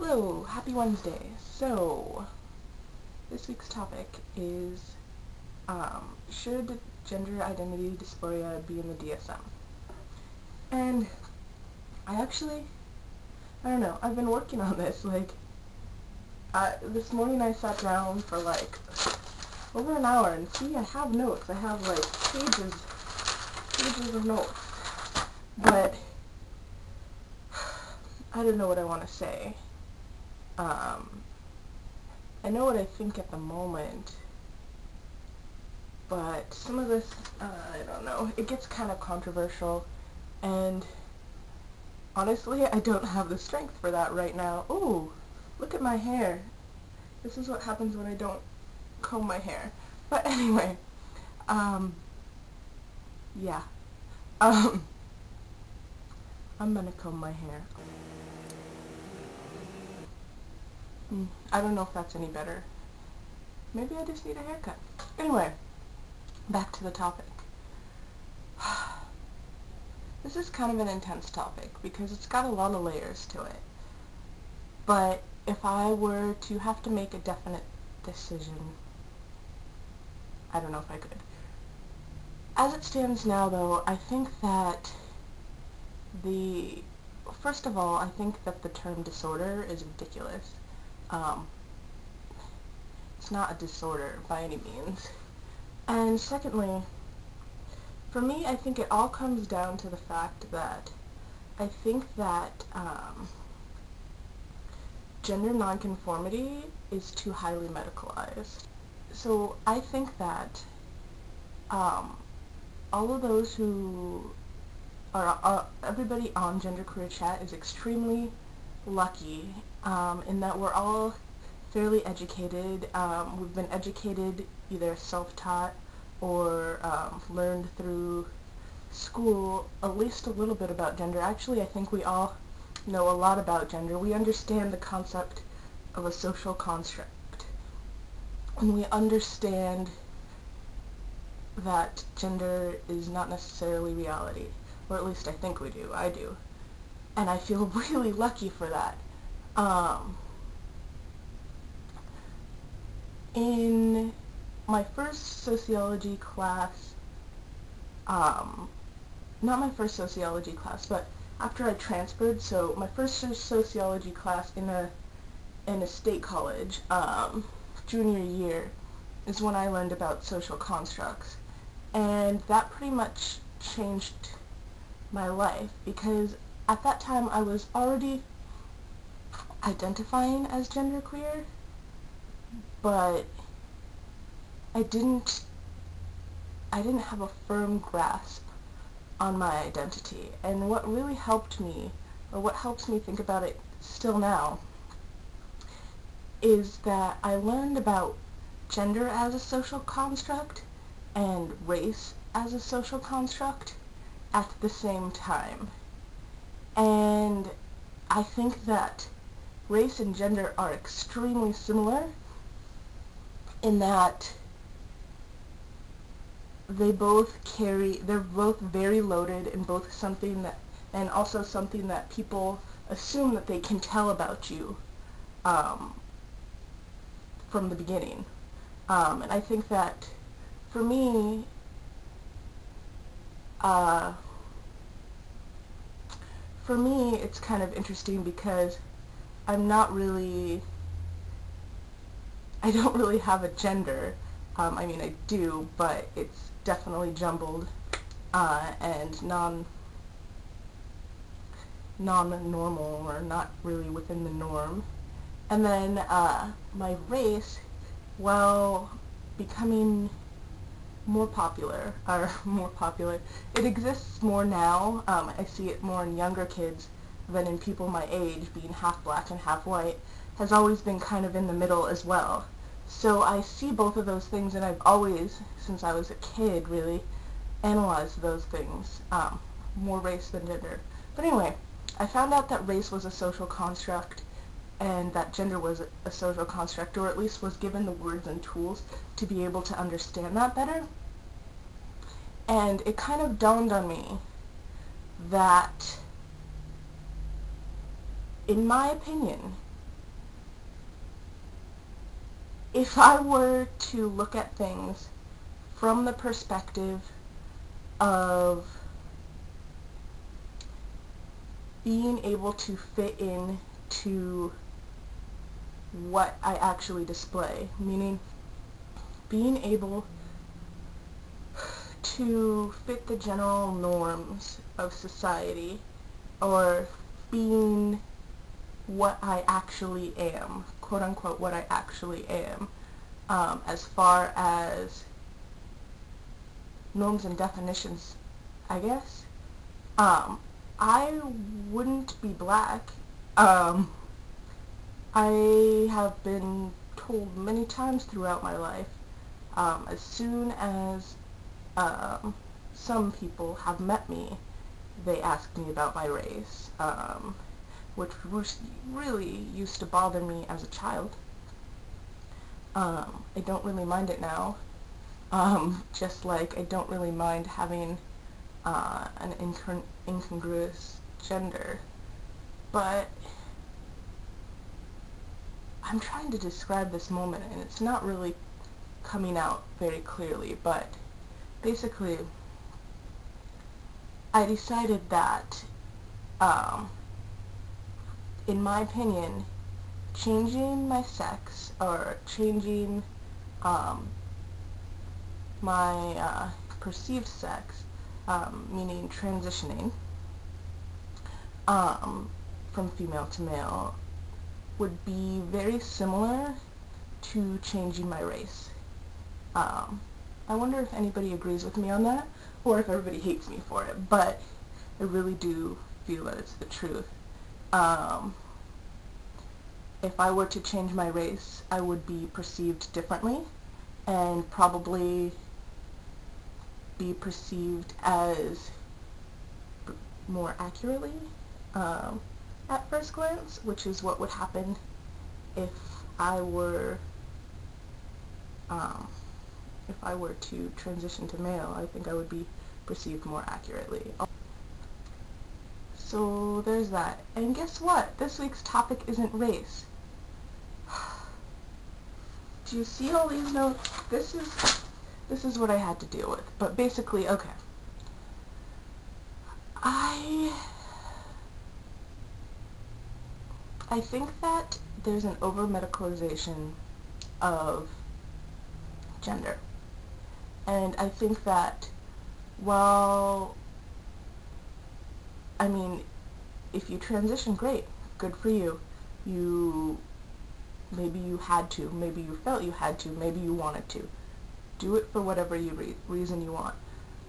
Hello, happy Wednesday. So, this week's topic is, should gender identity dysphoria be in the DSM? And I don't know, I've been working on this, this morning I sat down for over an hour, and see, I have notes. I have pages of notes, but I don't know what I want to say. I know what I think at the moment, but some of this, I don't know, it gets kind of controversial, and honestly, I don't have the strength for that right now. Ooh, look at my hair. This is what happens when I don't comb my hair. But anyway, yeah. I'm gonna comb my hair. I don't know if that's any better. Maybe I just need a haircut. Anyway, back to the topic. This is kind of an intense topic because it's got a lot of layers to it. But if I were to have to make a definite decision, I don't know if I could. As it stands now, though, I think that first of all, I think that the term disorder is ridiculous. It's not a disorder by any means. And secondly, for me, I think it all comes down to the fact that I think that gender nonconformity is too highly medicalized. So I think that all of those who everybody on Genderqueer Chat is extremely lucky in that we're all fairly educated. We've been educated either self-taught or learned through school at least a little bit about gender. Actually, I think we all know a lot about gender. We understand the concept of a social construct, and we understand that gender is not necessarily reality, or at least I think we do. I do. And I feel really lucky for that. In my first sociology class, not my first sociology class, but after I transferred, so my first sociology class in a state college, junior year, is when I learned about social constructs. And that pretty much changed my life, because at that time I was already identifying as genderqueer, but I didn't have a firm grasp on my identity. And what really helped me, or what helps me think about it still now, is that I learned about gender as a social construct and race as a social construct at the same time. And I think that race and gender are extremely similar in that they're both very loaded, and both something that, and also something that people assume that they can tell about you from the beginning. And I think that for me, it's kind of interesting because I don't really have a gender. I mean, I do, but it's definitely jumbled and non-normal, or not really within the norm. And then my race, while becoming more popular, it exists more now. I see it more in younger kids than in people my age, being half black and half white, has always been kind of in the middle as well. So I see both of those things, and I've always, since I was a kid, really analyzed those things, more race than gender. But anyway, I found out that race was a social construct, and that gender was a social construct, or at least was given the words and tools to be able to understand that better. And it kind of dawned on me that, in my opinion, if I were to look at things from the perspective of being able to fit in to what I actually display, meaning being able to fit the general norms of society, or being what I actually am, quote unquote what I actually am, as far as norms and definitions, I guess. I wouldn't be black. I have been told many times throughout my life, as soon as some people have met me, they ask me about my race, which really used to bother me as a child. I don't really mind it now, just like I don't really mind having an incongruous gender, but I'm trying to describe this moment and it's not really coming out very clearly, but basically I decided that, in my opinion, changing my sex, or changing my perceived sex, meaning transitioning from female to male, would be very similar to changing my race. I wonder if anybody agrees with me on that, or if everybody hates me for it, but I really do feel that it's the truth. If I were to change my race, I would be perceived differently, and probably be perceived as more accurately at first glance, which is what would happen if I were to transition to male. I think I would be perceived more accurately. So there's that. And guess what? This week's topic isn't race. Do you see all these notes? This is what I had to deal with. But basically, okay. I think that there's an over-medicalization of gender. And I think that, well, I mean, if you transition, great, good for you. Maybe you had to, maybe you felt you had to, maybe you wanted to. Do it for whatever reason you want.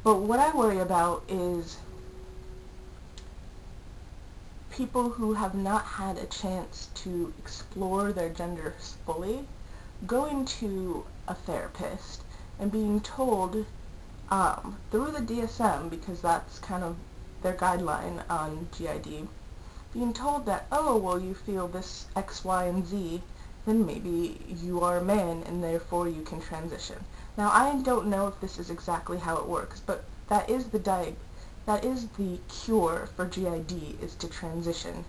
But what I worry about is people who have not had a chance to explore their genders fully, going to a therapist and being told through the DSM, because that's kind of their guideline on GID, being told that, oh, well, you feel this X, Y, and Z, then maybe you are a man and therefore you can transition. Now, I don't know if this is exactly how it works, but that is the cure for GID, is to transition,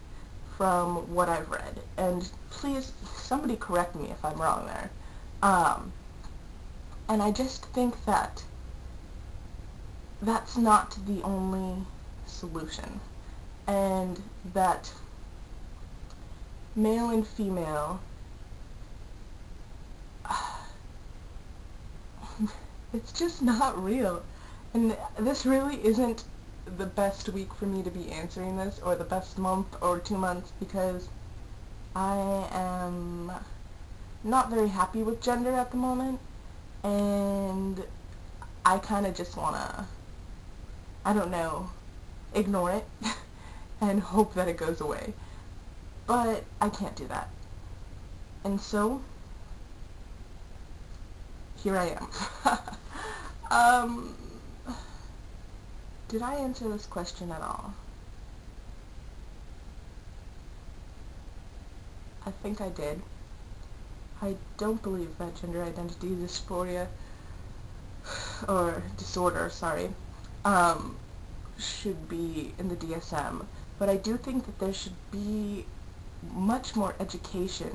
from what I've read. And please, somebody correct me if I'm wrong there. And I just think that that's not the only solution, and that male and female, it's just not real. And this really isn't the best week for me to be answering this, or the best month or 2 months, because I am not very happy with gender at the moment, and I kind of just want to, I don't know, ignore it and hope that it goes away. But I can't do that. And so, here I am. Did I answer this question at all? I think I did. I don't believe that gender identity dysphoria, or disorder, sorry, should be in the DSM, but I do think that there should be much more education